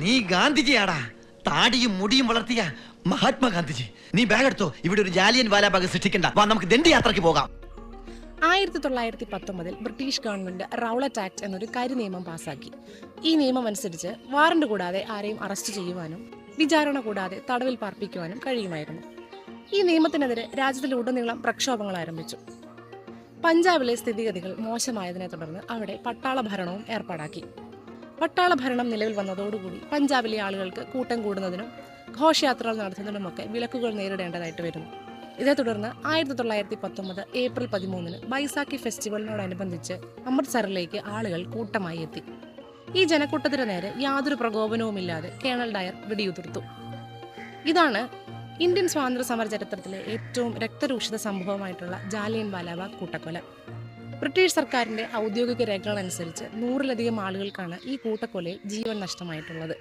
നീ ഗാന്ധിജിയാടാ, താടിയും മുടിയും വളർത്തിയ മഹാത്മാഗാന്ധിജി. നീ ബാഗ് എടുത്തോ, ഇവിടെ ഒരു ജാലിയൻ വാലാബാഗ് സൃഷ്ടിക്കണ്ട. വാ, നമുക്ക് ദണ്ഡി യാത്രയ്ക്ക് പോകാം. 1919 ബ്രിട്ടീഷ് ഗവൺമെന്റ് റൗളറ്റ് ആക്ട് എന്നൊരു കരിനിയമം പാസാക്കി. ഈ നിയമം അനുസരിച്ച് വാറണ്ട് കൂടാതെ ആരെയും അറസ്റ്റ് ചെയ്യുവാനും വിചാരണ കൂടാതെ തടവിൽ പാർപ്പിക്കുവാനും കഴിയുമായിരുന്നു. ഈ നിയമത്തിനെതിരെ രാജ്യത്തിലുടനീളം പ്രക്ഷോഭങ്ങൾ ആരംഭിച്ചു. പഞ്ചാബിലെ സ്ഥിതിഗതികൾ മോശമായതിനെ തുടർന്ന് അവിടെ പട്ടാള ഭരണവും ഏർപ്പാടാക്കി. പട്ടാള ഭരണം നിലവിൽ വന്നതോടുകൂടി പഞ്ചാബിലെ ആളുകൾക്ക് കൂട്ടം കൂടുന്നതിനും ഘോഷയാത്രകൾ നടത്തുന്നതിനുമൊക്കെ വിലക്കുകൾ നേരിടേണ്ടതായിട്ട് വരുന്നു. ഇതേ തുടർന്ന് 1919 ഏപ്രിൽ 13 ബൈസാഖി ഫെസ്റ്റിവലിനോടനുബന്ധിച്ച് അമൃത്സറിലേക്ക് ആളുകൾ കൂട്ടമായി എത്തി. ഈ ജനക്കൂട്ടത്തിന് നേരെ യാതൊരു പ്രകോപനവുമില്ലാതെ കേണൽ ഡയർ വെടിയുതിർത്തു. ഇതാണ് ഇന്ത്യൻ സ്വാതന്ത്ര്യ സമര ചരിത്രത്തിലെ ഏറ്റവും രക്തരൂക്ഷിത സംഭവമായിട്ടുള്ള ജാലിയൻ വാലാബാഗ് കൂട്ടക്കൊല. ബ്രിട്ടീഷ് സർക്കാരിന്റെ ഔദ്യോഗിക രേഖകൾ അനുസരിച്ച് 100-ലധികം ആളുകൾക്കാണ് ഈ കൂട്ടക്കൊലയിൽ ജീവൻ നഷ്ടമായിട്ടുള്ളത്.